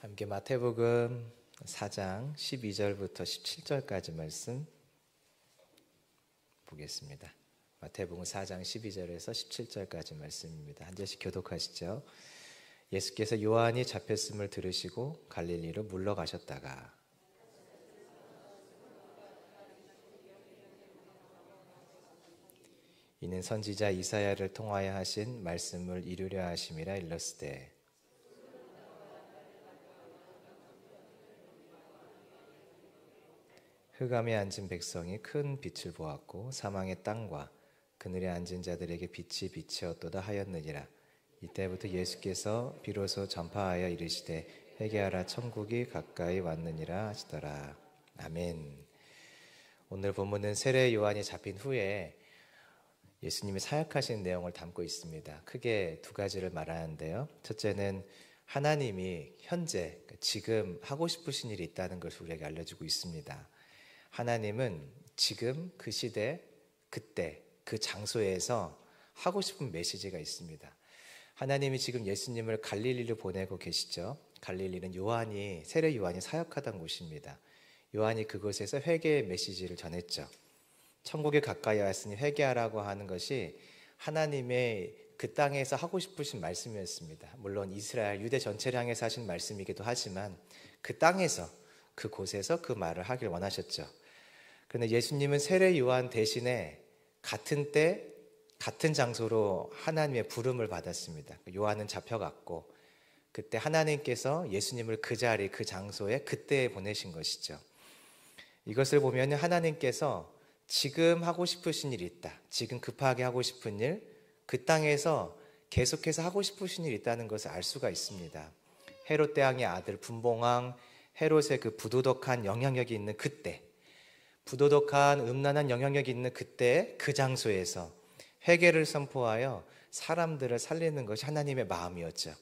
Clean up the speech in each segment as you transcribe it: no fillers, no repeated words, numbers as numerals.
함께 마태복음 4장 12절부터 17절까지 말씀 보겠습니다. 마태복음 4장 12절에서 17절까지 말씀입니다. 한 절씩 교독하시죠. 예수께서 요한이 잡혔음을 들으시고 갈릴리로 물러가셨다가 이는 선지자 이사야를 통하여 하신 말씀을 이루려 하심이라 일렀으되 흑암에 앉은 백성이 큰 빛을 보았고 사망의 땅과 그늘에 앉은 자들에게 빛이 비치었도다 하였느니라. 이때부터 예수께서 비로소 전파하여 이르시되 회개하라 천국이 가까이 왔느니라 하시더라. 아멘. 오늘 본문은 세례 요한이 잡힌 후에 예수님이 사역하신 내용을 담고 있습니다. 크게 두 가지를 말하는데요. 첫째는 하나님이 현재 지금 하고 싶으신 일이 있다는 것을 우리에게 알려주고 있습니다. 하나님은 지금 그 시대, 그때, 그 장소에서 하고 싶은 메시지가 있습니다. 하나님이 지금 예수님을 갈릴리로 보내고 계시죠. 갈릴리는 세례 요한이 사역하던 곳입니다. 요한이 그곳에서 회개의 메시지를 전했죠. 천국에 가까이 왔으니 회개하라고 하는 것이 하나님의 그 땅에서 하고 싶으신 말씀이었습니다. 물론 이스라엘, 유대 전체를 향해서 하신 말씀이기도 하지만 그 땅에서, 그곳에서 그 말을 하길 원하셨죠. 그런데 예수님은 세례 요한 대신에 같은 때 같은 장소로 하나님의 부름을 받았습니다. 요한은 잡혀갔고 그때 하나님께서 예수님을 그 자리, 그 장소에 그때 보내신 것이죠. 이것을 보면 하나님께서 지금 하고 싶으신 일이 있다, 지금 급하게 하고 싶은 일, 그 땅에서 계속해서 하고 싶으신 일이 있다는 것을 알 수가 있습니다. 헤롯 대왕의 아들 분봉왕 헤롯의 그 부도덕한 영향력이 있는 그때, 부도덕한 음란한 영향력이 있는 그때 그 장소에서 회개를 선포하여 사람들을 살리는 것이 하나님의 마음이었죠.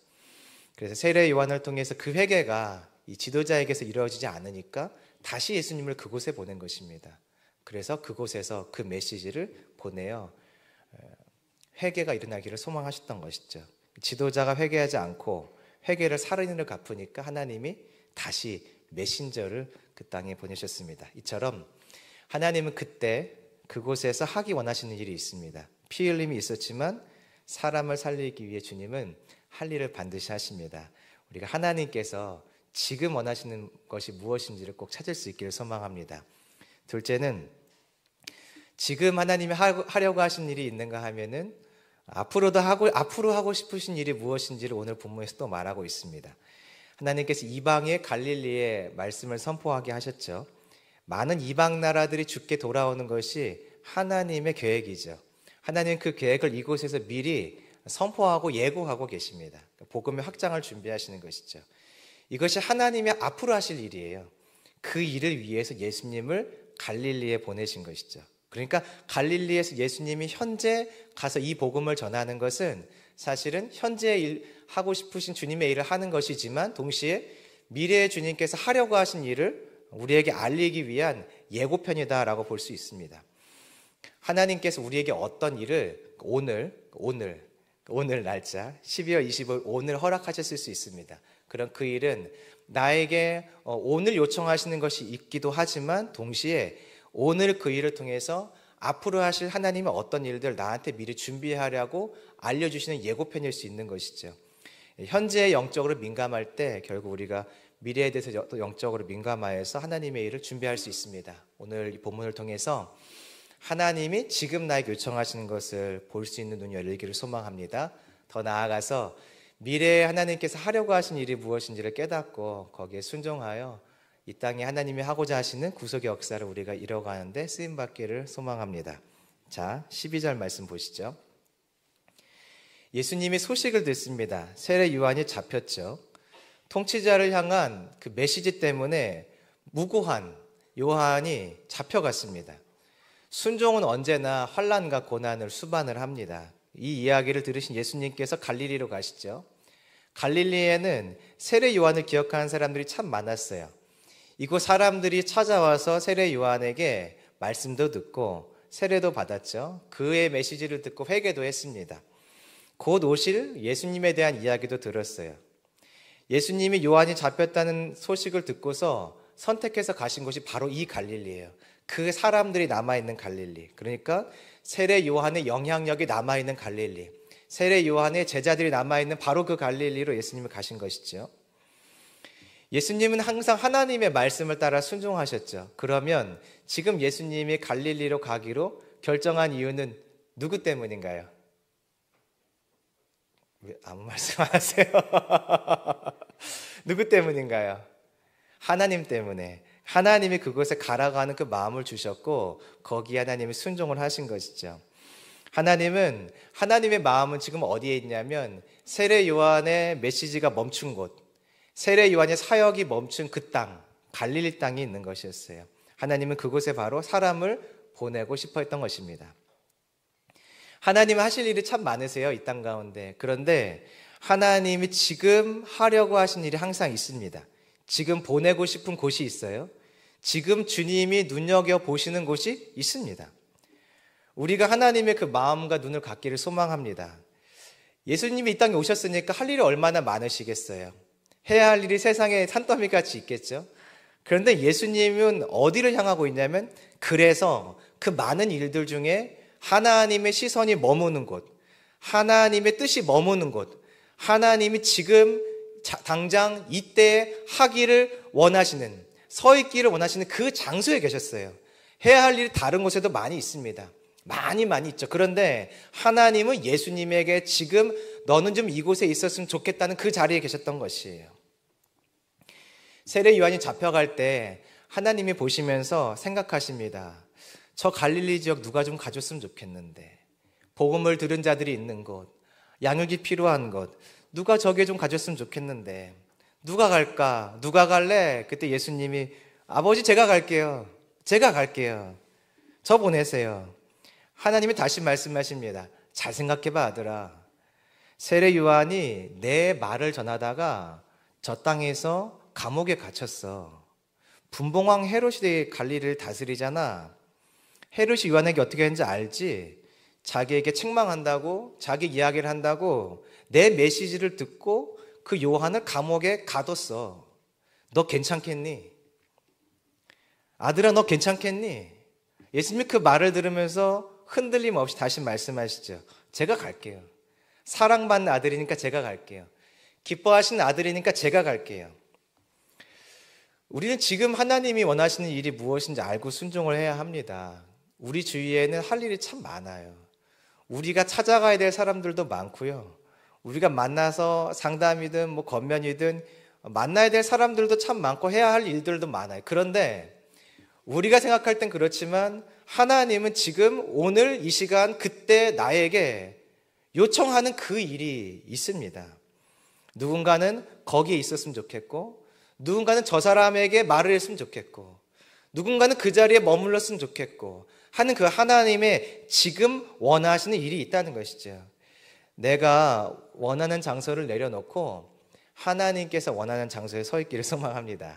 그래서 세례 요한을 통해서 그 회개가 이 지도자에게서 이루어지지 않으니까 다시 예수님을 그곳에 보낸 것입니다. 그래서 그곳에서 그 메시지를 보내어 회개가 일어나기를 소망하셨던 것이죠. 지도자가 회개하지 않고 회개를 살인으로 갚으니까 하나님이 다시 메신저를 그 땅에 보내셨습니다. 이처럼 하나님은 그때 그곳에서 하기 원하시는 일이 있습니다. 피 흘림이 있었지만 사람을 살리기 위해 주님은 할 일을 반드시 하십니다. 우리가 하나님께서 지금 원하시는 것이 무엇인지를 꼭 찾을 수 있기를 소망합니다. 둘째는 지금 하나님이 하려고 하신 일이 있는가 하면은 앞으로 하고 싶으신 일이 무엇인지를 오늘 본문에서 또 말하고 있습니다. 하나님께서 이방의 갈릴리에 말씀을 선포하게 하셨죠. 많은 이방 나라들이 주께 돌아오는 것이 하나님의 계획이죠. 하나님은 그 계획을 이곳에서 미리 선포하고 예고하고 계십니다. 복음의 확장을 준비하시는 것이죠. 이것이 하나님이 앞으로 하실 일이에요. 그 일을 위해서 예수님을 갈릴리에 보내신 것이죠. 그러니까 갈릴리에서 예수님이 현재 가서 이 복음을 전하는 것은 사실은 현재 하고 싶으신 주님의 일을 하는 것이지만 동시에 미래의 주님께서 하려고 하신 일을 우리에게 알리기 위한 예고편이다라고 볼 수 있습니다. 하나님께서 우리에게 어떤 일을 오늘 날짜 12월 25일 오늘 허락하셨을 수 있습니다. 그럼 그 일은 나에게 오늘 요청하시는 것이 있기도 하지만 동시에 오늘 그 일을 통해서 앞으로 하실 하나님의 어떤 일들 나한테 미리 준비하려고 알려주시는 예고편일 수 있는 것이죠. 현재 영적으로 민감할 때 결국 우리가 미래에 대해서 영적으로 민감하여서 하나님의 일을 준비할 수 있습니다. 오늘 이 본문을 통해서 하나님이 지금 나에게 요청하시는 것을 볼 수 있는 눈이 열리기를 소망합니다. 더 나아가서 미래에 하나님께서 하려고 하신 일이 무엇인지를 깨닫고 거기에 순종하여 이 땅에 하나님이 하고자 하시는 구속의 역사를 우리가 이뤄가는데 쓰임받기를 소망합니다. 자, 12절 말씀 보시죠. 예수님이 소식을 듣습니다. 세례 요한이 잡혔죠. 통치자를 향한 그 메시지 때문에 무고한 요한이 잡혀갔습니다. 순종은 언제나 환난과 고난을 수반을 합니다. 이 이야기를 들으신 예수님께서 갈릴리로 가시죠. 갈릴리에는 세례 요한을 기억하는 사람들이 참 많았어요. 이곳 사람들이 찾아와서 세례 요한에게 말씀도 듣고 세례도 받았죠. 그의 메시지를 듣고 회개도 했습니다. 곧 오실 예수님에 대한 이야기도 들었어요. 예수님이 요한이 잡혔다는 소식을 듣고서 선택해서 가신 곳이 바로 이 갈릴리예요. 그 사람들이 남아있는 갈릴리. 그러니까 세례 요한의 영향력이 남아있는 갈릴리. 세례 요한의 제자들이 남아있는 바로 그 갈릴리로 예수님이 가신 것이죠. 예수님은 항상 하나님의 말씀을 따라 순종하셨죠. 그러면 지금 예수님이 갈릴리로 가기로 결정한 이유는 누구 때문인가요? 왜 아무 말씀 안 하세요? 누구 때문인가요? 하나님 때문에. 하나님이 그곳에 가라고 하는 그 마음을 주셨고 거기에 하나님이 순종을 하신 것이죠. 하나님의 마음은 지금 어디에 있냐면 세례 요한의 메시지가 멈춘 곳, 세례 요한의 사역이 멈춘 그 땅, 갈릴리 땅이 있는 것이었어요. 하나님은 그곳에 바로 사람을 보내고 싶어 했던 것입니다. 하나님은 하실 일이 참 많으세요, 이 땅 가운데. 그런데 하나님이 지금 하려고 하신 일이 항상 있습니다. 지금 보내고 싶은 곳이 있어요. 지금 주님이 눈여겨보시는 곳이 있습니다. 우리가 하나님의 그 마음과 눈을 갖기를 소망합니다. 예수님이 이 땅에 오셨으니까 할 일이 얼마나 많으시겠어요. 해야 할 일이 세상에 산더미같이 있겠죠. 그런데 예수님은 어디를 향하고 있냐면 그래서 그 많은 일들 중에 하나님의 시선이 머무는 곳, 하나님의 뜻이 머무는 곳, 하나님이 지금 당장 이때 하기를 원하시는, 서 있기를 원하시는 그 장소에 계셨어요. 해야 할 일이 다른 곳에도 많이 있습니다. 많이 있죠. 그런데 하나님은 예수님에게 지금 너는 좀 이곳에 있었으면 좋겠다는 그 자리에 계셨던 것이에요. 세례 요한이 잡혀갈 때 하나님이 보시면서 생각하십니다. 저 갈릴리 지역 누가 좀 가줬으면 좋겠는데, 복음을 들은 자들이 있는 곳, 양육이 필요한 곳, 누가 저기에 좀 가줬으면 좋겠는데 누가 갈까? 누가 갈래? 그때 예수님이 아버지 제가 갈게요. 저 보내세요. 하나님이 다시 말씀하십니다. 잘 생각해봐 아들아. 세례 요한이 내 말을 전하다가 저 땅에서 감옥에 갇혔어. 분봉왕 헤롯이 갈릴리를 다스리잖아. 헤롯이 요한에게 어떻게 했는지 알지? 자기에게 책망한다고, 자기 이야기를 한다고 내 메시지를 듣고 그 요한을 감옥에 가뒀어. 너 괜찮겠니? 아들아 너 괜찮겠니? 예수님이 그 말을 들으면서 흔들림 없이 다시 말씀하시죠. 제가 갈게요. 사랑받는 아들이니까 제가 갈게요. 기뻐하시는 아들이니까 제가 갈게요. 우리는 지금 하나님이 원하시는 일이 무엇인지 알고 순종을 해야 합니다. 우리 주위에는 할 일이 참 많아요. 우리가 찾아가야 될 사람들도 많고요. 우리가 만나서 상담이든 뭐 겉면이든 만나야 될 사람들도 참 많고 해야 할 일들도 많아요. 그런데 우리가 생각할 땐 그렇지만 하나님은 지금 오늘 이 시간 그때 나에게 요청하는 그 일이 있습니다. 누군가는 거기에 있었으면 좋겠고, 누군가는 저 사람에게 말을 했으면 좋겠고, 누군가는 그 자리에 머물렀으면 좋겠고 하는 그 하나님의 지금 원하시는 일이 있다는 것이죠. 내가 원하는 장소를 내려놓고 하나님께서 원하는 장소에 서 있기를 소망합니다.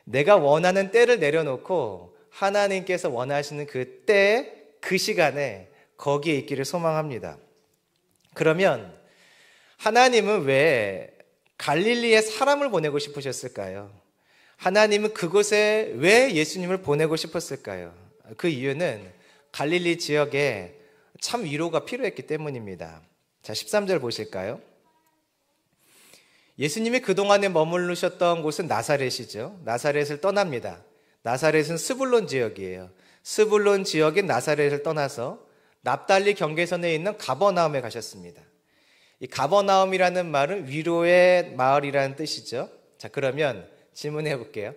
내가 원하는 때를 내려놓고 하나님께서 원하시는 그 때, 그 시간에 거기에 있기를 소망합니다. 그러면 하나님은 왜 갈릴리에 사람을 보내고 싶으셨을까요? 하나님은 그곳에 왜 예수님을 보내고 싶었을까요? 그 이유는 갈릴리 지역에 참 위로가 필요했기 때문입니다. 자, 13절 보실까요? 예수님이 그동안에 머무르셨던 곳은 나사렛이죠. 나사렛을 떠납니다. 나사렛은 스불론 지역이에요. 스불론 지역인 나사렛을 떠나서 납달리 경계선에 있는 가버나움에 가셨습니다. 이 가버나움이라는 말은 위로의 마을이라는 뜻이죠. 자, 그러면 질문해 볼게요.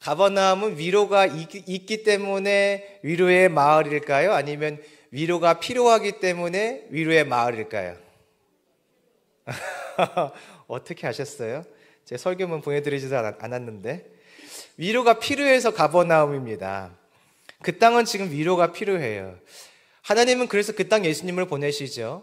가버나움은 위로가 있기 때문에 위로의 마을일까요? 아니면 위로가 필요하기 때문에 위로의 마을일까요? 어떻게 하셨어요? 제 설교문 보내드리지도 않았는데. 위로가 필요해서 가버나움입니다. 그 땅은 지금 위로가 필요해요. 하나님은 그래서 그 땅 예수님을 보내시죠.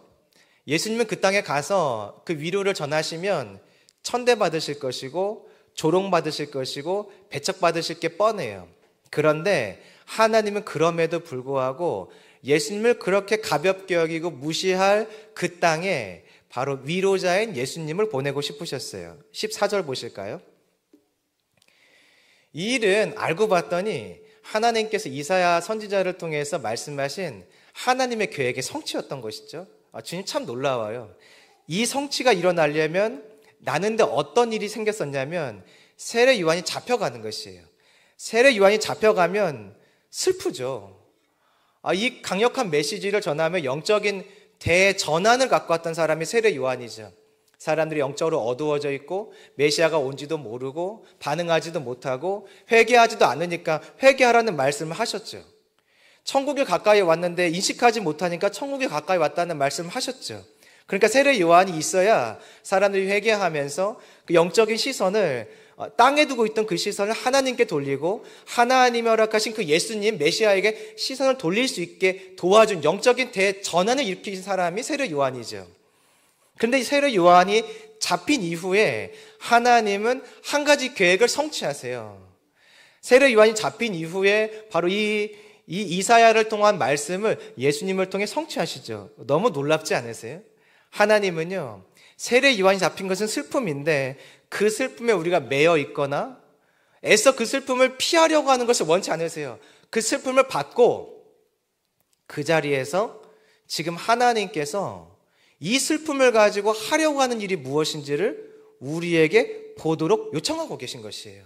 예수님은 그 땅에 가서 그 위로를 전하시면 천대받으실 것이고 조롱받으실 것이고 배척받으실 게 뻔해요. 그런데 하나님은 그럼에도 불구하고 예수님을 그렇게 가볍게 여기고 무시할 그 땅에 바로 위로자인 예수님을 보내고 싶으셨어요. 14절 보실까요? 이 일은 알고 봤더니 하나님께서 이사야 선지자를 통해서 말씀하신 하나님의 계획의 성취였던 것이죠. 주님 참 놀라워요. 이 성취가 일어나려면 나는데 어떤 일이 생겼었냐면 세례 요한이 잡혀가는 것이에요. 세례 요한이 잡혀가면 슬프죠. 이 강력한 메시지를 전하며 영적인 대전환을 갖고 왔던 사람이 세례 요한이죠. 사람들이 영적으로 어두워져 있고 메시아가 온지도 모르고 반응하지도 못하고 회개하지도 않으니까 회개하라는 말씀을 하셨죠. 천국이 가까이 왔는데 인식하지 못하니까 천국이 가까이 왔다는 말씀을 하셨죠. 그러니까 세례 요한이 있어야 사람들이 회개하면서 그 영적인 시선을 땅에 두고 있던 그 시선을 하나님께 돌리고 하나님이 허락하신 그 예수님 메시아에게 시선을 돌릴 수 있게 도와준 영적인 대전환을 일으킨 사람이 세례 요한이죠. 그런데 이 세례 요한이 잡힌 이후에 하나님은 한 가지 계획을 성취하세요. 세례 요한이 잡힌 이후에 바로 이 이사야를 통한 말씀을 예수님을 통해 성취하시죠. 너무 놀랍지 않으세요? 하나님은요, 세례 요한이 잡힌 것은 슬픔인데 그 슬픔에 우리가 매여 있거나 애써 그 슬픔을 피하려고 하는 것을 원치 않으세요. 그 슬픔을 받고 그 자리에서 지금 하나님께서 이 슬픔을 가지고 하려고 하는 일이 무엇인지를 우리에게 보도록 요청하고 계신 것이에요.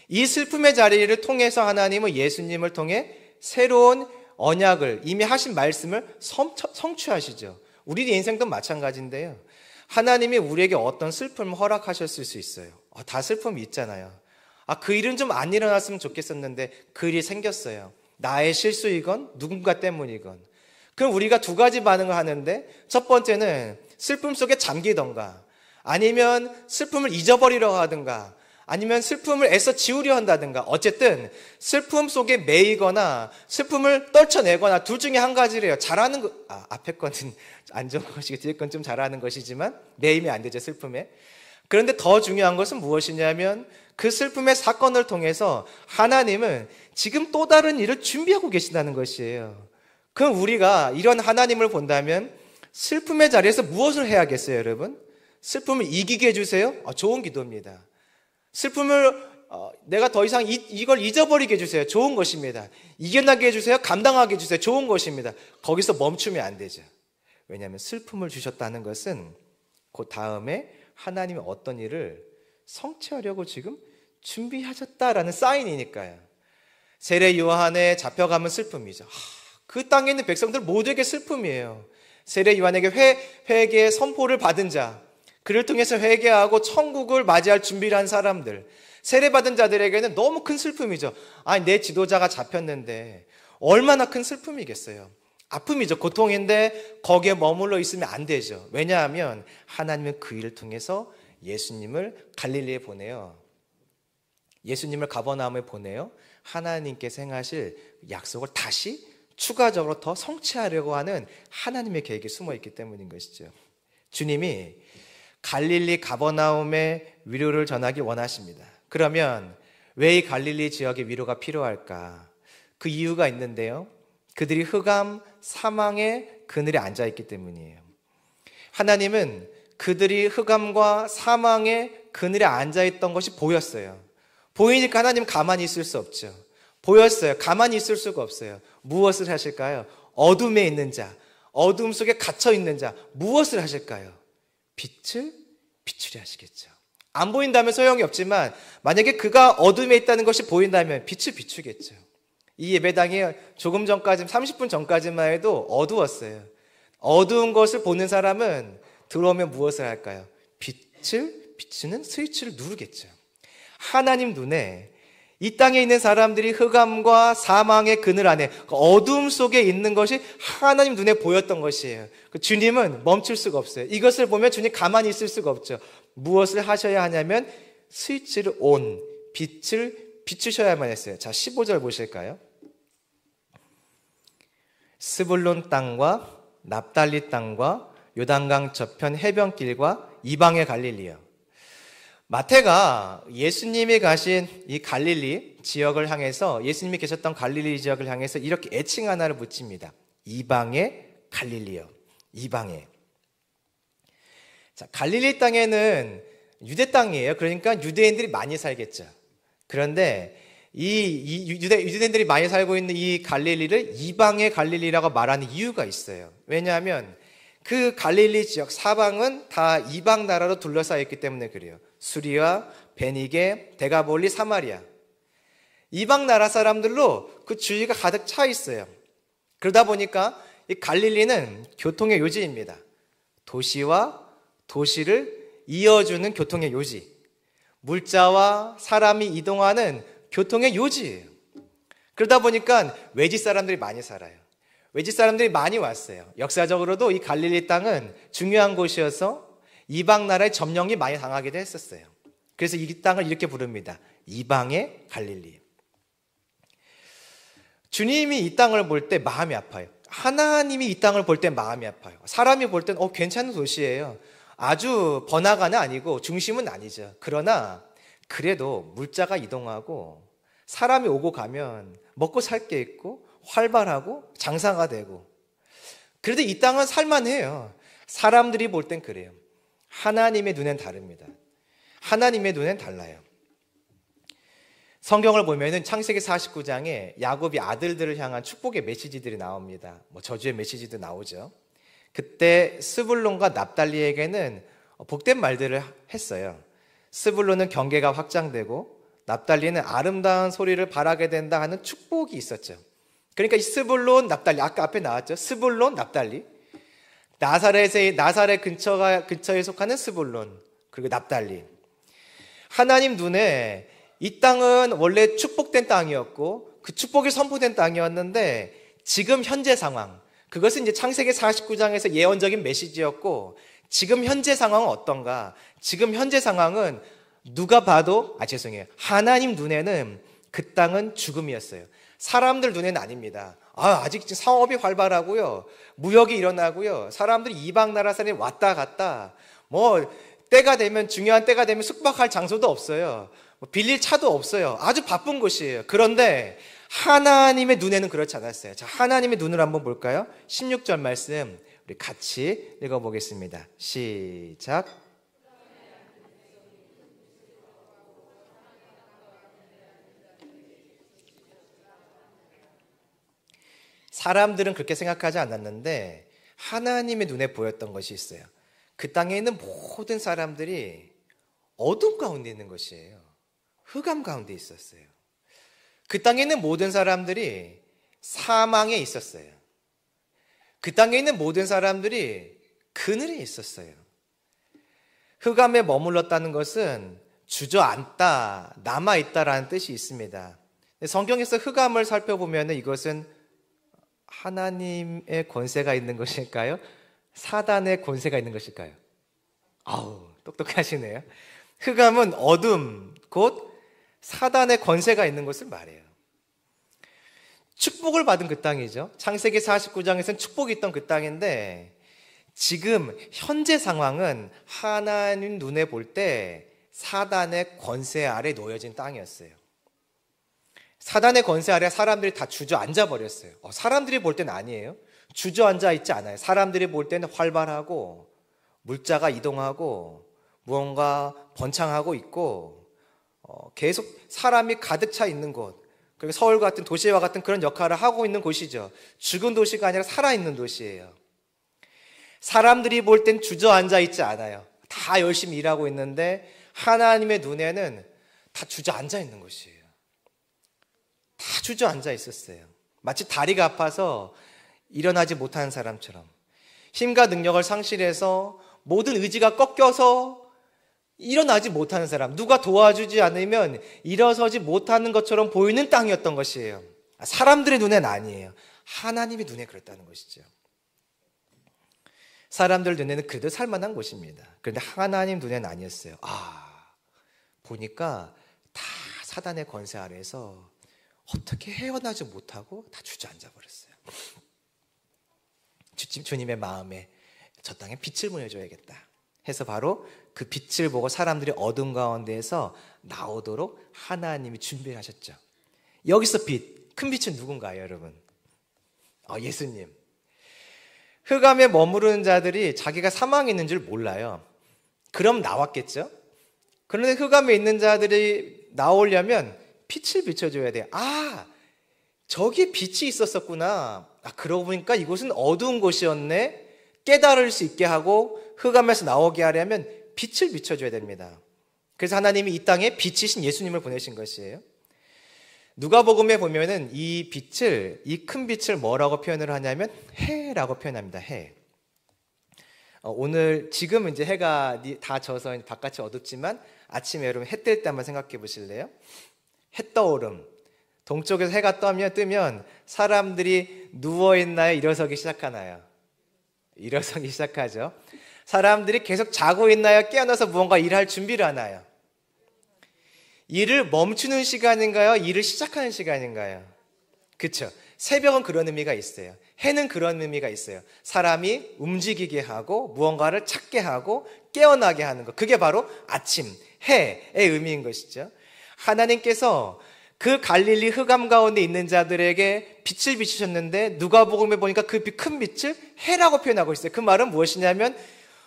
이 슬픔의 자리를 통해서 하나님은 예수님을 통해 새로운 언약을 이미 하신 말씀을 성취하시죠. 우리 인생도 마찬가지인데요. 하나님이 우리에게 어떤 슬픔을 허락하셨을 수 있어요. 다 슬픔이 있잖아요. 그 일은 좀 안 일어났으면 좋겠었는데 그 일이 생겼어요. 나의 실수이건 누군가 때문이건. 그럼 우리가 두 가지 반응을 하는데 첫 번째는 슬픔 속에 잠기던가 아니면 슬픔을 잊어버리려 하든가 아니면 슬픔을 애써 지우려 한다든가 어쨌든 슬픔 속에 매이거나 슬픔을 떨쳐내거나 둘 중에 한 가지래요. 잘하는 거, 앞에 거는 안 좋은 것이고 뒤에 건 좀 잘하는 것이지만 매이면 안 되죠, 슬픔에. 그런데 더 중요한 것은 무엇이냐면 그 슬픔의 사건을 통해서 하나님은 지금 또 다른 일을 준비하고 계신다는 것이에요. 그럼 우리가 이런 하나님을 본다면 슬픔의 자리에서 무엇을 해야겠어요, 여러분? 슬픔을 이기게 해주세요? 좋은 기도입니다. 슬픔을 내가 더 이상 이걸 잊어버리게 해주세요. 좋은 것입니다. 이겨나게 해주세요. 감당하게 해주세요. 좋은 것입니다. 거기서 멈추면 안 되죠. 왜냐하면 슬픔을 주셨다는 것은 그 다음에 하나님이 어떤 일을 성취하려고 지금 준비하셨다라는 사인이니까요. 세례 요한에 잡혀가면 슬픔이죠. 그 땅에 있는 백성들 모두에게 슬픔이에요. 세례 요한에게 회개의 선포를 받은 자, 그를 통해서 회개하고 천국을 맞이할 준비를 한 사람들, 세례받은 자들에게는 너무 큰 슬픔이죠. 내 지도자가 잡혔는데 얼마나 큰 슬픔이겠어요. 아픔이죠. 고통인데 거기에 머물러 있으면 안 되죠. 왜냐하면 하나님은 그 일을 통해서 예수님을 갈릴리에 보내요. 예수님을 가버나움에 보내요. 하나님께서 행하실 약속을 다시 추가적으로 더 성취하려고 하는 하나님의 계획이 숨어 있기 때문인 것이죠. 주님이 갈릴리 가버나움에 위로를 전하기 원하십니다. 그러면 왜 이 갈릴리 지역에 위로가 필요할까? 그 이유가 있는데요. 그들이 흑암 사망의 그늘에 앉아있기 때문이에요. 하나님은 그들이 흑암과 사망의 그늘에 앉아있던 것이 보였어요. 보이니까 하나님 가만히 있을 수 없죠. 보였어요. 가만히 있을 수가 없어요. 무엇을 하실까요? 어둠에 있는 자, 어둠 속에 갇혀 있는 자, 무엇을 하실까요? 빛을 비추려 하시겠죠. 안 보인다면 소용이 없지만 만약에 그가 어둠에 있다는 것이 보인다면 빛을 비추겠죠. 이 예배당이 조금 전까지 30분 전까지만 해도 어두웠어요. 어두운 것을 보는 사람은 들어오면 무엇을 할까요? 빛을 비추는 스위치를 누르겠죠. 하나님 눈에 이 땅에 있는 사람들이 흑암과 사망의 그늘 안에 그 어둠 속에 있는 것이 하나님 눈에 보였던 것이에요. 주님은 멈출 수가 없어요. 이것을 보면 주님 가만히 있을 수가 없죠. 무엇을 하셔야 하냐면 스위치를 온, 빛을 비추셔야만 했어요. 자, 15절 보실까요? 스불론 땅과 납달리 땅과 요단강 저편 해변길과 이방의 갈릴리요. 마태가 예수님이 가신 이 갈릴리 지역을 향해서, 예수님이 계셨던 갈릴리 지역을 향해서 이렇게 애칭 하나를 붙입니다. 이방의 갈릴리요. 이방의. 자, 갈릴리 땅에는 유대 땅이에요. 그러니까 유대인들이 많이 살겠죠. 그런데 유대인들이 많이 살고 있는 이 갈릴리를 이방의 갈릴리라고 말하는 이유가 있어요. 왜냐하면 그 갈릴리 지역 사방은 다 이방 나라로 둘러싸여 있기 때문에 그래요. 수리아, 베니게, 데가볼리, 사마리아. 이방 나라 사람들로 그 주위가 가득 차 있어요. 그러다 보니까 이 갈릴리는 교통의 요지입니다. 도시와 도시를 이어주는 교통의 요지. 물자와 사람이 이동하는 교통의 요지예요. 그러다 보니까 외지 사람들이 많이 살아요. 외지 사람들이 많이 왔어요. 역사적으로도 이 갈릴리 땅은 중요한 곳이어서 이방 나라의 점령이 많이 당하기도 했었어요. 그래서 이 땅을 이렇게 부릅니다. 이방의 갈릴리. 주님이 이 땅을 볼 때 마음이 아파요. 하나님이 이 땅을 볼 때 마음이 아파요. 사람이 볼 땐 괜찮은 도시예요. 아주 번화가는 아니고 중심은 아니죠. 그러나 그래도 물자가 이동하고 사람이 오고 가면 먹고 살 게 있고 활발하고 장사가 되고, 그래도 이 땅은 살만해요. 사람들이 볼 땐 그래요. 하나님의 눈엔 다릅니다. 하나님의 눈엔 달라요. 성경을 보면은 창세기 49장에 야곱이 아들들을 향한 축복의 메시지들이 나옵니다. 저주의 메시지도 나오죠. 그때 스불론과 납달리에게는 복된 말들을 했어요. 스불론은 경계가 확장되고 납달리는 아름다운 소리를 바라게 된다 하는 축복이 있었죠. 그러니까 이 스불론, 납달리, 아까 앞에 나왔죠. 스불론, 납달리. 나사렛 근처에 속하는 스불론, 그리고 납달리. 하나님 눈에 이 땅은 원래 축복된 땅이었고 그 축복이 선포된 땅이었는데 지금 현재 상황, 그것은 이제 창세기 49장에서 예언적인 메시지였고, 지금 현재 상황은 어떤가? 지금 현재 상황은 누가 봐도 하나님 눈에는 그 땅은 죽음이었어요. 사람들 눈에는 아닙니다. 아직 사업이 활발하고요, 무역이 일어나고요, 사람들이 이방 나라 사람이 왔다 갔다, 때가 되면, 중요한 때가 되면 숙박할 장소도 없어요. 빌릴 차도 없어요. 아주 바쁜 곳이에요. 그런데 하나님의 눈에는 그렇지 않았어요. 자, 하나님의 눈을 한번 볼까요? 16절 말씀 우리 같이 읽어보겠습니다. 시작. 사람들은 그렇게 생각하지 않았는데 하나님의 눈에 보였던 것이 있어요. 그 땅에 있는 모든 사람들이 어둠 가운데 있는 것이에요. 흑암 가운데 있었어요. 그 땅에 있는 모든 사람들이 사망에 있었어요. 그 땅에 있는 모든 사람들이 그늘에 있었어요. 흑암에 머물렀다는 것은 주저앉다, 남아있다라는 뜻이 있습니다. 성경에서 흑암을 살펴보면 이것은 하나님의 권세가 있는 것일까요? 사단의 권세가 있는 것일까요? 똑똑하시네요. 흑암은 어둠, 곧 사단의 권세가 있는 것을 말해요. 축복을 받은 그 땅이죠. 창세기 49장에서는 축복이 있던 그 땅인데 지금 현재 상황은 하나님 눈에 볼 때 사단의 권세 아래 놓여진 땅이었어요. 사단의 권세 아래 사람들이 다 주저앉아 버렸어요. 사람들이 볼 때는 아니에요. 주저앉아 있지 않아요. 사람들이 볼 때는 활발하고 물자가 이동하고 무언가 번창하고 있고 계속 사람이 가득 차 있는 곳, 그리고 서울 같은 도시와 같은 그런 역할을 하고 있는 곳이죠. 죽은 도시가 아니라 살아있는 도시예요. 사람들이 볼 땐 주저앉아 있지 않아요. 다 열심히 일하고 있는데 하나님의 눈에는 다 주저앉아 있는 것이에요. 다 주저앉아 있었어요. 마치 다리가 아파서 일어나지 못하는 사람처럼, 힘과 능력을 상실해서 모든 의지가 꺾여서 일어나지 못하는 사람, 누가 도와주지 않으면 일어서지 못하는 것처럼 보이는 땅이었던 것이에요. 사람들의 눈엔 아니에요. 하나님의 눈에 그랬다는 것이죠. 사람들 눈에는 그래도 살만한 곳입니다. 그런데 하나님 눈에는 아니었어요. 보니까 다 사단의 권세 아래에서 어떻게 헤어나지 못하고 다 주저앉아 버렸어요. 주님의 마음에 저 땅에 빛을 보내줘야겠다 해서 바로 그 빛을 보고 사람들이 어둠 가운데에서 나오도록 하나님이 준비를 하셨죠. 여기서 빛, 큰 빛은 누군가요, 여러분? 예수님. 흑암에 머무르는 자들이 자기가 사망에 있는 줄 몰라요. 그럼 나왔겠죠? 그런데 흑암에 있는 자들이 나오려면 빛을 비춰줘야 돼요. 아, 저기 빛이 있었었구나. 아, 그러고 보니까 이곳은 어두운 곳이었네. 깨달을 수 있게 하고 흑암에서 나오게 하려면 빛을 비춰줘야 됩니다. 그래서 하나님이 이 땅에 빛이신 예수님을 보내신 것이에요. 누가복음에 보면은 이 빛을, 이 큰 빛을 뭐라고 표현을 하냐면 해라고 표현합니다. 해. 오늘 지금 이제 해가 다 져서 바깥이 어둡지만 아침에 여러분 해 뜰 때 한번 생각해 보실래요? 해 떠오름. 동쪽에서 해가 뜨면 사람들이 누워있나요? 일어서기 시작하나요? 일어서기 시작하죠. 사람들이 계속 자고 있나요? 깨어나서 무언가 일할 준비를 하나요? 일을 멈추는 시간인가요? 일을 시작하는 시간인가요? 그렇죠. 새벽은 그런 의미가 있어요. 해는 그런 의미가 있어요. 사람이 움직이게 하고 무언가를 찾게 하고 깨어나게 하는 것. 그게 바로 아침, 해의 의미인 것이죠. 하나님께서 그 갈릴리 흑암 가운데 있는 자들에게 빛을 비추셨는데 누가복음에 보니까 그 큰 빛을 해라고 표현하고 있어요. 그 말은 무엇이냐면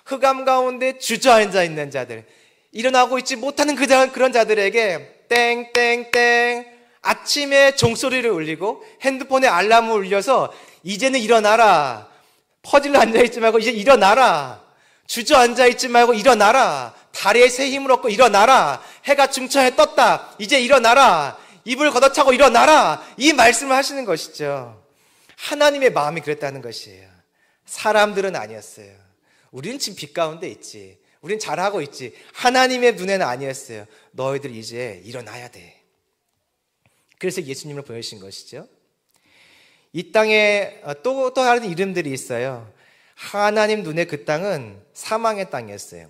흑암 가운데 주저앉아 있는 자들, 일어나고 있지 못하는 그런 자들에게 땡땡땡 아침에 종소리를 울리고 핸드폰에 알람을 울려서 이제는 일어나라. 퍼질러 앉아있지 말고 이제 일어나라. 주저앉아있지 말고 일어나라. 다리에 새 힘을 얻고 일어나라. 해가 중천에 떴다. 이제 일어나라. 입을 걷어차고 일어나라. 이 말씀을 하시는 것이죠. 하나님의 마음이 그랬다는 것이에요. 사람들은 아니었어요. 우리는 지금 빛 가운데 있지. 우린 잘하고 있지. 하나님의 눈에는 아니었어요. 너희들 이제 일어나야 돼. 그래서 예수님을 보내신 것이죠. 이 땅에 또 다른 이름들이 있어요. 하나님 눈에 그 땅은 사망의 땅이었어요.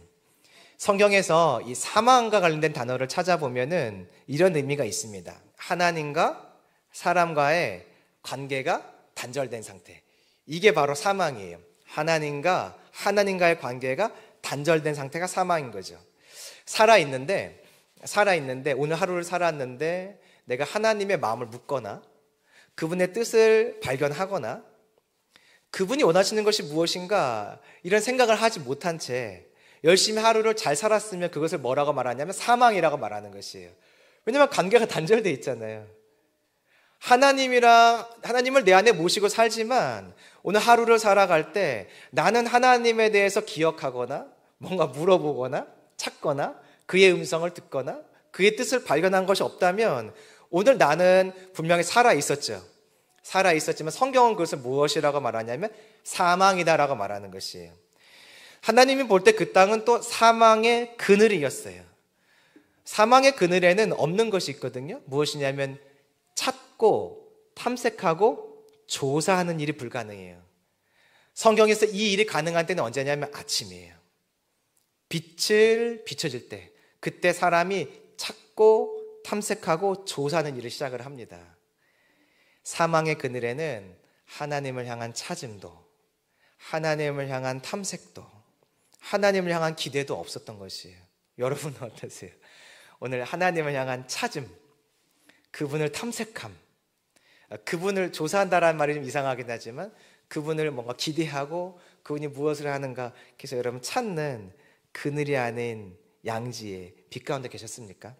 성경에서 이 사망과 관련된 단어를 찾아보면은 이런 의미가 있습니다. 하나님과 사람과의 관계가 단절된 상태. 이게 바로 사망이에요. 하나님과의 관계가 단절된 상태가 사망인 거죠. 살아있는데 오늘 하루를 살았는데 내가 하나님의 마음을 묻거나 그분의 뜻을 발견하거나 그분이 원하시는 것이 무엇인가 이런 생각을 하지 못한 채 열심히 하루를 잘 살았으면 그것을 뭐라고 말하냐면 사망이라고 말하는 것이에요. 왜냐하면 관계가 단절돼 있잖아요. 하나님을 내 안에 모시고 살지만 오늘 하루를 살아갈 때 나는 하나님에 대해서 기억하거나 뭔가 물어보거나 찾거나 그의 음성을 듣거나 그의 뜻을 발견한 것이 없다면 오늘 나는 분명히 살아있었죠. 살아있었지만 성경은 그것을 무엇이라고 말하냐면 사망이다라고 말하는 것이에요. 하나님이 볼 때 그 땅은 또 사망의 그늘이었어요. 사망의 그늘에는 없는 것이 있거든요. 무엇이냐면 찾고 탐색하고 조사하는 일이 불가능해요. 성경에서 이 일이 가능한 때는 언제냐면 아침이에요. 빛을 비춰질 때, 그때 사람이 찾고 탐색하고 조사하는 일을 시작을 합니다. 사망의 그늘에는 하나님을 향한 찾음도, 하나님을 향한 탐색도, 하나님을 향한 기대도 없었던 것이에요. 여러분은 어떠세요? 오늘 하나님을 향한 찾음, 그분을 탐색함, 그분을 조사한다라는 말이 좀 이상하긴 하지만 그분을 뭔가 기대하고 그분이 무엇을 하는가 그래서 여러분 찾는 그늘이 아닌 양지에 빛 가운데 계셨습니까?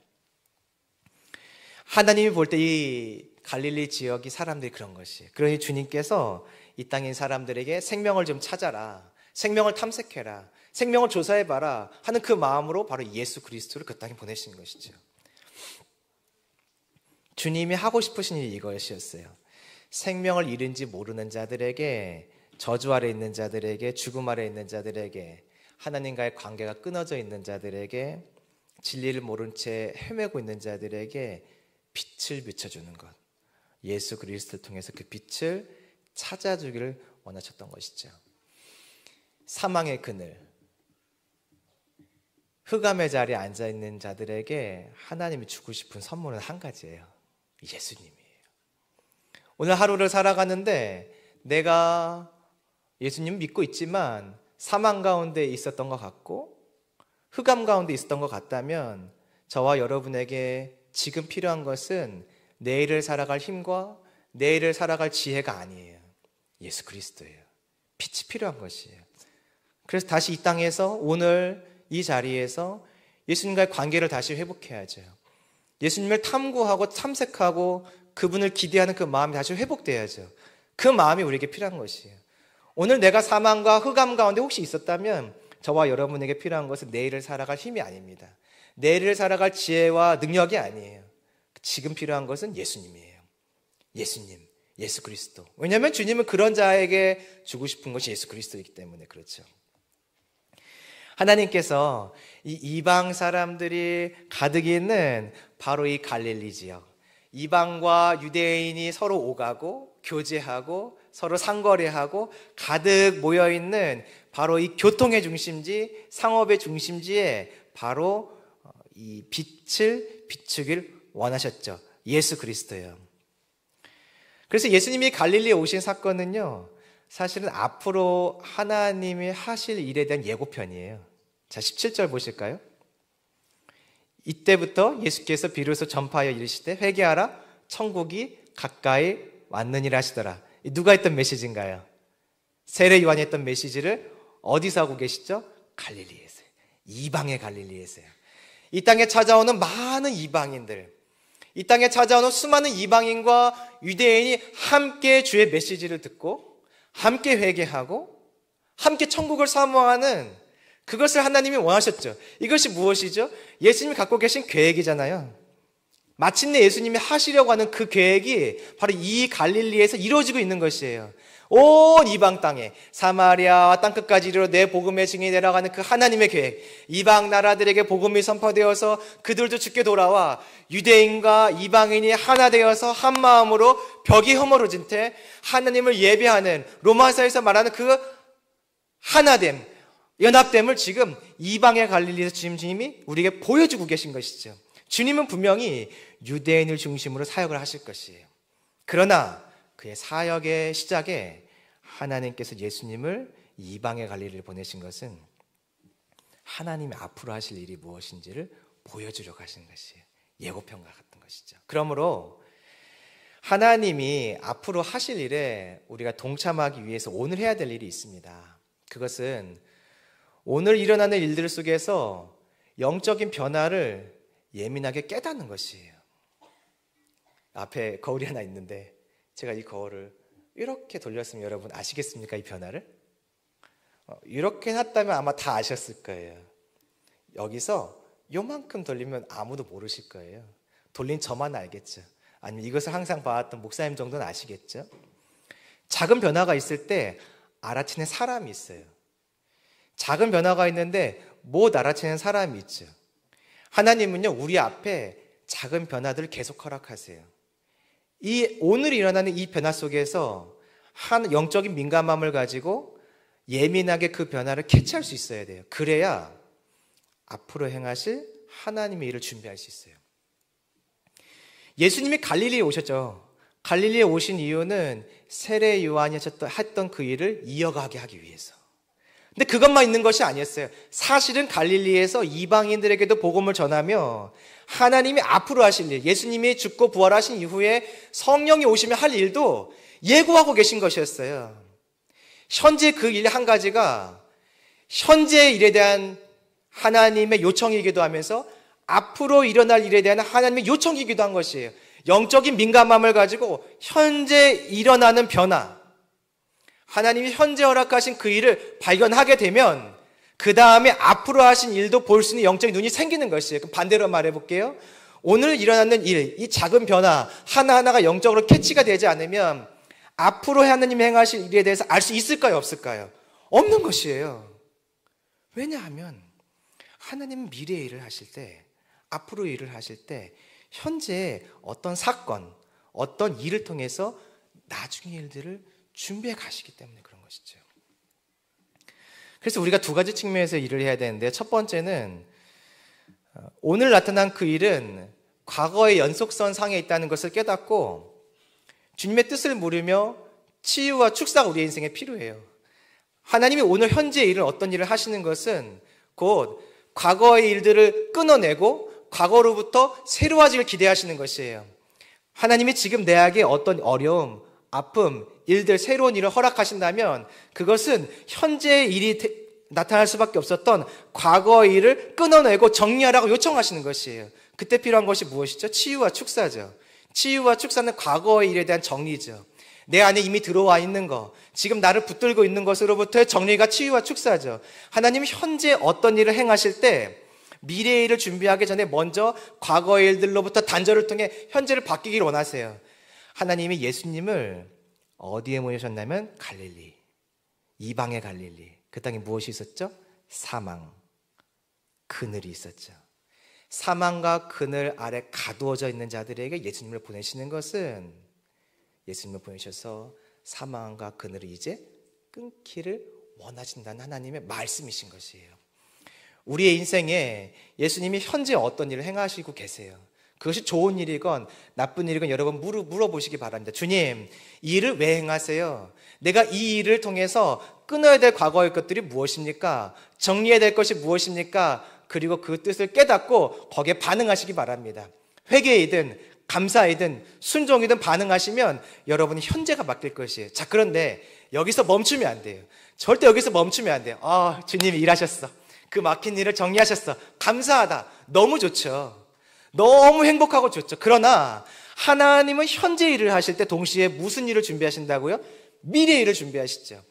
하나님이 볼 때 이 갈릴리 지역이 사람들이 그런 것이에요. 그러니 주님께서 이 땅인 사람들에게 생명을 좀 찾아라, 생명을 탐색해라, 생명을 조사해봐라 하는 그 마음으로 바로 예수 그리스도를 그 땅에 보내신 것이죠. 주님이 하고 싶으신 일이 이것이었어요. 생명을 잃은지 모르는 자들에게, 저주 아래 있는 자들에게, 죽음 아래 있는 자들에게, 하나님과의 관계가 끊어져 있는 자들에게, 진리를 모른 채 헤매고 있는 자들에게 빛을 비춰주는 것, 예수 그리스도를 통해서 그 빛을 찾아주기를 원하셨던 것이죠. 사망의 그늘, 흑암의 자리에 앉아있는 자들에게 하나님이 주고 싶은 선물은 한 가지예요. 예수님이에요. 오늘 하루를 살아가는데 내가 예수님 믿고 있지만 사망 가운데 있었던 것 같고 흑암 가운데 있었던 것 같다면 저와 여러분에게 지금 필요한 것은 내일을 살아갈 힘과 내일을 살아갈 지혜가 아니에요. 예수 그리스도예요. 빛이 필요한 것이에요. 그래서 다시 이 땅에서 오늘 이 자리에서 예수님과의 관계를 다시 회복해야죠. 예수님을 탐구하고 탐색하고 그분을 기대하는 그 마음이 다시 회복돼야죠. 그 마음이 우리에게 필요한 것이에요. 오늘 내가 사망과 흑암 가운데 혹시 있었다면 저와 여러분에게 필요한 것은 내일을 살아갈 힘이 아닙니다. 내일을 살아갈 지혜와 능력이 아니에요. 지금 필요한 것은 예수님이에요. 예수님, 예수 그리스도. 왜냐하면 주님은 그런 자에게 주고 싶은 것이 예수 그리스도이기 때문에 그렇죠. 하나님께서 이 이방 사람들이 가득 있는 바로 이 갈릴리 지역, 이방과 유대인이 서로 오가고 교제하고 서로 상거래하고 가득 모여있는 바로 이 교통의 중심지, 상업의 중심지에 바로 이 빛을 비추길 원하셨죠. 예수 그리스도요. 그래서 예수님이 갈릴리에 오신 사건은요, 사실은 앞으로 하나님이 하실 일에 대한 예고편이에요. 자, 17절 보실까요? 이때부터 예수께서 비로소 전파하여 이르시되 회개하라, 천국이 가까이 왔느니라 하시더라. 누가 했던 메시지인가요? 세례 요한이 했던 메시지를 어디서 하고 계시죠? 갈릴리에서요. 이방의 갈릴리에서요. 이 땅에 찾아오는 많은 이방인들, 이 땅에 찾아오는 수많은 이방인과 유대인이 함께 주의 메시지를 듣고 함께 회개하고 함께 천국을 사모하는 그것을 하나님이 원하셨죠. 이것이 무엇이죠? 예수님이 갖고 계신 계획이잖아요. 마침내 예수님이 하시려고 하는 그 계획이 바로 이 갈릴리에서 이루어지고 있는 것이에요. 온 이방 땅에 사마리아와 땅끝까지 이르러 내 복음의 증인이 내려가는 그 하나님의 계획, 이방 나라들에게 복음이 선포되어서 그들도 주께 돌아와 유대인과 이방인이 하나 되어서 한 마음으로 벽이 허물어진 채 하나님을 예배하는 로마서에서 말하는 그 하나됨, 연합됨을 지금 이방의 갈릴리에서 주님이 우리에게 보여주고 계신 것이죠. 주님은 분명히 유대인을 중심으로 사역을 하실 것이에요. 그러나 그의 사역의 시작에 하나님께서 예수님을 이방의 갈릴리를 보내신 것은 하나님이 앞으로 하실 일이 무엇인지를 보여주려고 하시는 것이에요. 예고편과 같은 것이죠. 그러므로 하나님이 앞으로 하실 일에 우리가 동참하기 위해서 오늘 해야 될 일이 있습니다. 그것은 오늘 일어나는 일들 속에서 영적인 변화를 예민하게 깨닫는 것이에요. 앞에 거울이 하나 있는데 제가 이 거울을 이렇게 돌렸으면 여러분 아시겠습니까? 이 변화를? 이렇게 놨다면 아마 다 아셨을 거예요. 여기서 요만큼 돌리면 아무도 모르실 거예요. 돌린 저만 알겠죠. 아니면 이것을 항상 봐왔던 목사님 정도는 아시겠죠. 작은 변화가 있을 때 알아채는 사람이 있어요. 작은 변화가 있는데 못 알아채는 사람이 있죠. 하나님은요, 우리 앞에 작은 변화들을 계속 허락하세요. 이 오늘 일어나는 이 변화 속에서 한 영적인 민감함을 가지고 예민하게 그 변화를 캐치할 수 있어야 돼요. 그래야 앞으로 행하실 하나님의 일을 준비할 수 있어요. 예수님이 갈릴리에 오셨죠. 갈릴리에 오신 이유는 세례 요한이 했던 그 일을 이어가게 하기 위해서. 근데 그것만 있는 것이 아니었어요. 사실은 갈릴리에서 이방인들에게도 복음을 전하며 하나님이 앞으로 하실 일, 예수님이 죽고 부활하신 이후에 성령이 오시면 할 일도 예고하고 계신 것이었어요. 현재 그 일 한 가지가 현재 일에 대한 하나님의 요청이기도 하면서 앞으로 일어날 일에 대한 하나님의 요청이기도 한 것이에요. 영적인 민감함을 가지고 현재 일어나는 변화, 하나님이 현재 허락하신 그 일을 발견하게 되면 그 다음에 앞으로 하신 일도 볼 수 있는 영적인 눈이 생기는 것이에요. 그럼 반대로 말해볼게요. 오늘 일어나는 일, 이 작은 변화 하나하나가 영적으로 캐치가 되지 않으면 앞으로 하나님이 행하실 일에 대해서 알 수 있을까요? 없을까요? 없는 것이에요. 왜냐하면 하나님은 미래 일을 하실 때, 앞으로 일을 하실 때 현재 어떤 사건, 어떤 일을 통해서 나중의 일들을 준비해 가시기 때문에 그런 것이죠. 그래서 우리가 두 가지 측면에서 일을 해야 되는데, 첫 번째는 오늘 나타난 그 일은 과거의 연속선 상에 있다는 것을 깨닫고 주님의 뜻을 물으며 치유와 축사가 우리의 인생에 필요해요. 하나님이 오늘 현재 일을 어떤 일을 하시는 것은 곧 과거의 일들을 끊어내고 과거로부터 새로워지길 기대하시는 것이에요. 하나님이 지금 내게 어떤 어려움, 아픔, 일들, 새로운 일을 허락하신다면 그것은 현재의 일이 나타날 수밖에 없었던 과거의 일을 끊어내고 정리하라고 요청하시는 것이에요. 그때 필요한 것이 무엇이죠? 치유와 축사죠. 치유와 축사는 과거의 일에 대한 정리죠. 내 안에 이미 들어와 있는 거, 지금 나를 붙들고 있는 것으로부터의 정리가 치유와 축사죠. 하나님이 현재 어떤 일을 행하실 때 미래의 일을 준비하기 전에 먼저 과거의 일들로부터 단절을 통해 현재를 바뀌기를 원하세요. 하나님이 예수님을 어디에 모으셨냐면 갈릴리, 이방의 갈릴리. 그 땅에 무엇이 있었죠? 사망, 그늘이 있었죠. 사망과 그늘 아래 가두어져 있는 자들에게 예수님을 보내시는 것은 예수님을 보내셔서 사망과 그늘을 이제 끊기를 원하신다는 하나님의 말씀이신 것이에요. 우리의 인생에 예수님이 현재 어떤 일을 행하시고 계세요. 그것이 좋은 일이건 나쁜 일이건 여러분 물어보시기 바랍니다. 주님, 이 일을 왜 행하세요? 내가 이 일을 통해서 끊어야 될 과거의 것들이 무엇입니까? 정리해야 될 것이 무엇입니까? 그리고 그 뜻을 깨닫고 거기에 반응하시기 바랍니다. 회개이든 감사이든 순종이든 반응하시면 여러분이 현재가 바뀔 것이에요. 자, 그런데 여기서 멈추면 안 돼요. 절대 여기서 멈추면 안 돼요. 주님이 일하셨어. 그 막힌 일을 정리하셨어. 감사하다. 너무 좋죠. 너무 행복하고 좋죠. 그러나 하나님은 현재 일을 하실 때 동시에 무슨 일을 준비하신다고요? 미래 일을 준비하시죠.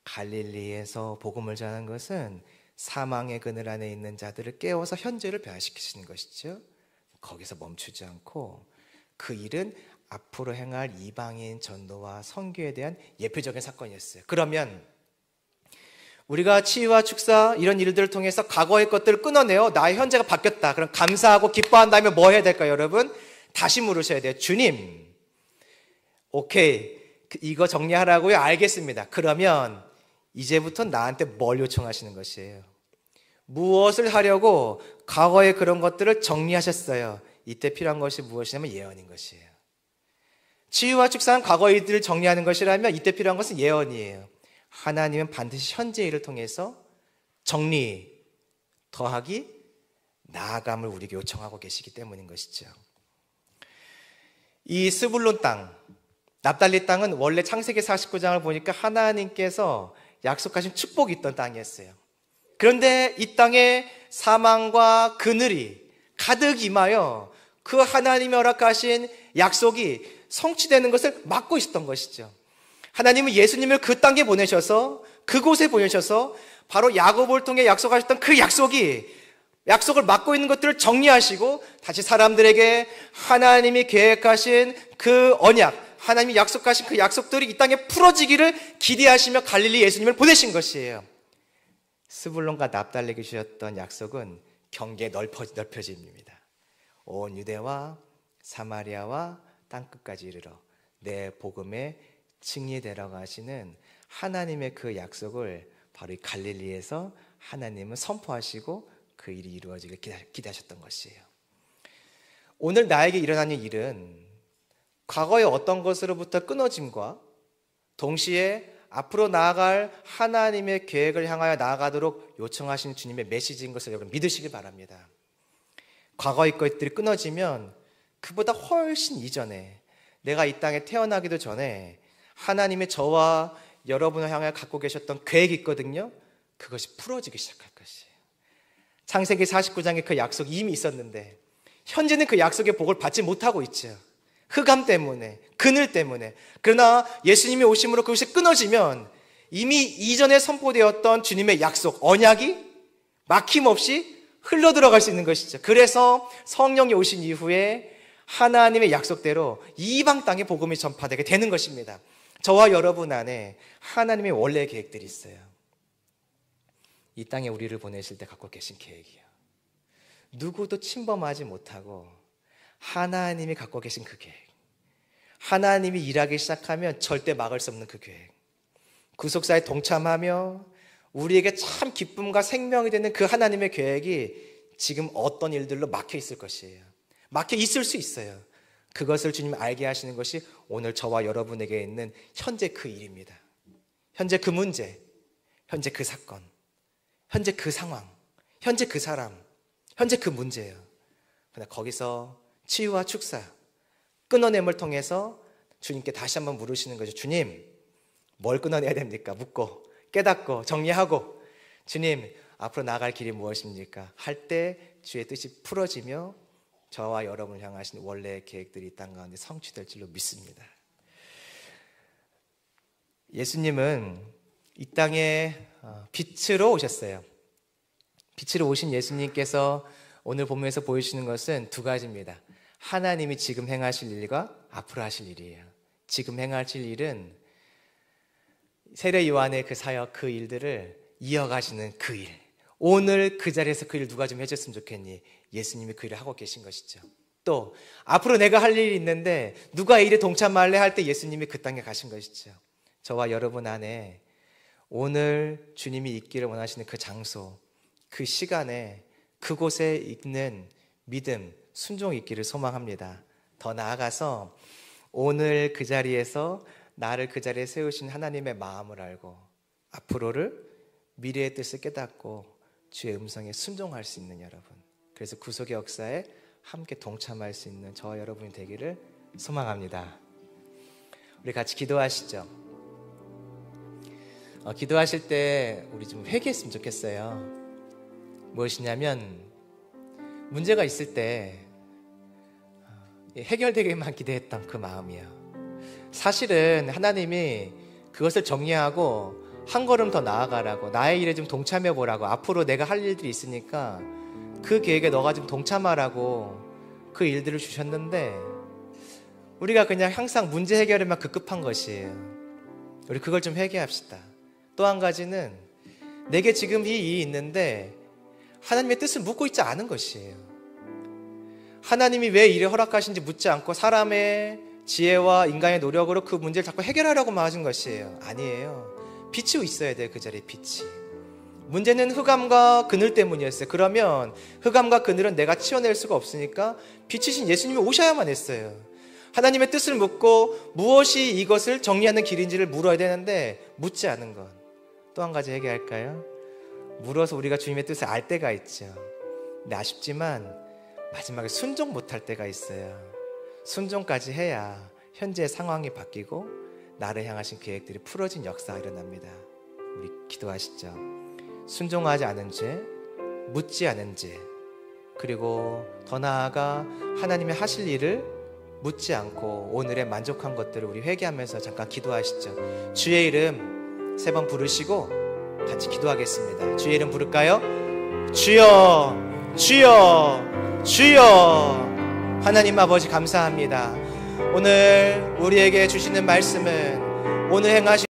갈릴리에서 복음을 전하는 것은 사망의 그늘 안에 있는 자들을 깨워서 현재를 변화시키시는 것이죠. 거기서 멈추지 않고 그 일은 앞으로 행할 이방인 전도와 선교에 대한 예표적인 사건이었어요. 그러면 우리가 치유와 축사 이런 일들을 통해서 과거의 것들을 끊어내어 나의 현재가 바뀌었다. 그럼 감사하고 기뻐한 다음에 뭐 해야 될까요, 여러분? 다시 물으셔야 돼요. 주님, 오케이, 이거 정리하라고요? 알겠습니다. 그러면 이제부터 나한테 뭘 요청하시는 것이에요? 무엇을 하려고 과거의 그런 것들을 정리하셨어요? 이때 필요한 것이 무엇이냐면 예언인 것이에요. 치유와 축사는 과거의 일들을 정리하는 것이라면 이때 필요한 것은 예언이에요. 하나님은 반드시 현재 일을 통해서 정리, 더하기, 나아감을 우리에게 요청하고 계시기 때문인 것이죠. 이 스불론 땅, 납달리 땅은 원래 창세기 49장을 보니까 하나님께서 약속하신 축복이 있던 땅이었어요. 그런데 이 땅에 사망과 그늘이 가득 임하여 그 하나님이 허락하신 약속이 성취되는 것을 막고 있었던 것이죠. 하나님은 예수님을 그 땅에 보내셔서 그곳에 보내셔서 바로 야곱을 통해 약속하셨던 그 약속을 막고 있는 것들을 정리하시고 다시 사람들에게 하나님이 계획하신 그 언약, 하나님이 약속하신 그 약속들이 이 땅에 풀어지기를 기대하시며 갈릴리 예수님을 보내신 것이에요. 스불론과 납달리에게 주셨던 약속은 경계에 넓혀집니다. 온 유대와 사마리아와 땅끝까지 이르러 내 복음의 증리되라고 하시는 하나님의 그 약속을 바로 이 갈릴리에서 하나님은 선포하시고 그 일이 이루어지길 기대하셨던 것이에요. 오늘 나에게 일어나는 일은 과거의 어떤 것으로부터 끊어짐과 동시에 앞으로 나아갈 하나님의 계획을 향하여 나아가도록 요청하신 주님의 메시지인 것을 여러분 믿으시길 바랍니다. 과거의 것들이 끊어지면 그보다 훨씬 이전에 내가 이 땅에 태어나기도 전에 하나님의 저와 여러분을 향하여 갖고 계셨던 계획이 있거든요. 그것이 풀어지기 시작할 것이에요. 창세기 49장에 그 약속이 이미 있었는데 현재는 그 약속의 복을 받지 못하고 있죠. 흑암 때문에, 그늘 때문에. 그러나 예수님이 오심으로 그것이 끊어지면 이미 이전에 선포되었던 주님의 약속, 언약이 막힘없이 흘러들어갈 수 있는 것이죠. 그래서 성령이 오신 이후에 하나님의 약속대로 이방 땅에 복음이 전파되게 되는 것입니다. 저와 여러분 안에 하나님의 원래 계획들이 있어요. 이 땅에 우리를 보내실 때 갖고 계신 계획이요. 누구도 침범하지 못하고 하나님이 갖고 계신 그 계획, 하나님이 일하기 시작하면 절대 막을 수 없는 그 계획, 구속사에 동참하며 우리에게 참 기쁨과 생명이 되는 그 하나님의 계획이 지금 어떤 일들로 막혀 있을 것이에요. 막혀 있을 수 있어요. 그것을 주님 알게 하시는 것이 오늘 저와 여러분에게 있는 현재 그 일입니다. 현재 그 문제, 현재 그 사건, 현재 그 상황, 현재 그 사람, 현재 그 문제예요. 그러나 거기서 치유와 축사, 끊어냄을 통해서 주님께 다시 한번 물으시는 거죠. 주님, 뭘 끊어내야 됩니까? 묻고 깨닫고 정리하고 주님, 앞으로 나아갈 길이 무엇입니까? 할 때 주의 뜻이 풀어지며 저와 여러분을 향하신 원래의 계획들이 이 땅 가운데 성취될 줄로 믿습니다. 예수님은 이 땅에 빛으로 오셨어요. 빛으로 오신 예수님께서 오늘 본문에서 보여주시는 것은 두 가지입니다. 하나님이 지금 행하실 일과 앞으로 하실 일이에요. 지금 행하실 일은 세례 요한의 그 사역, 그 일들을 이어가시는 그 일. 오늘 그 자리에서 그 일 누가 좀 해줬으면 좋겠니? 예수님이 그 일을 하고 계신 것이죠. 또 앞으로 내가 할 일이 있는데 누가 이 일에 동참할래 할 때 예수님이 그 땅에 가신 것이죠. 저와 여러분 안에 오늘 주님이 있기를 원하시는 그 장소, 그 시간에 그곳에 있는 믿음, 순종이 있기를 소망합니다. 더 나아가서 오늘 그 자리에서 나를 그 자리에 세우신 하나님의 마음을 알고 앞으로를 미래의 뜻을 깨닫고 주의 음성에 순종할 수 있는 여러분, 그래서 구속의 역사에 함께 동참할 수 있는 저와 여러분이 되기를 소망합니다. 우리 같이 기도하시죠. 기도하실 때 우리 좀 회개했으면 좋겠어요. 무엇이냐면 문제가 있을 때 해결되기만 기대했던 그 마음이에요. 사실은 하나님이 그것을 정리하고 한 걸음 더 나아가라고, 나의 일에 좀 동참해 보라고, 앞으로 내가 할 일들이 있으니까 그 계획에 너가 좀 동참하라고 그 일들을 주셨는데 우리가 그냥 항상 문제 해결에만 급급한 것이에요. 우리 그걸 좀 회개합시다. 또 한 가지는 내게 지금 이 일이 있는데 하나님의 뜻을 묻고 있지 않은 것이에요. 하나님이 왜 일을 허락하신지 묻지 않고 사람의 지혜와 인간의 노력으로 그 문제를 자꾸 해결하려고만 하신 것이에요. 아니에요. 빛이 있어야 돼요. 그 자리에 빛이. 문제는 흑암과 그늘 때문이었어요. 그러면 흑암과 그늘은 내가 치워낼 수가 없으니까 빛이신 예수님이 오셔야만 했어요. 하나님의 뜻을 묻고 무엇이 이것을 정리하는 길인지를 물어야 되는데 묻지 않은 것. 또 한 가지 얘기할까요? 물어서 우리가 주님의 뜻을 알 때가 있죠. 근데 아쉽지만 마지막에 순종 못할 때가 있어요. 순종까지 해야 현재의 상황이 바뀌고 나를 향하신 계획들이 풀어진 역사가 일어납니다. 우리 기도하시죠. 순종하지 않은 죄, 묻지 않은 죄, 그리고 더 나아가 하나님의 하실 일을 묻지 않고 오늘의 만족한 것들을 우리 회개하면서 잠깐 기도하시죠. 주의 이름 3번 부르시고 같이 기도하겠습니다. 주의 이름 부를까요? 주여, 주여, 주여. 하나님 아버지 감사합니다. 오늘 우리에게 주시는 말씀은 오늘 행하신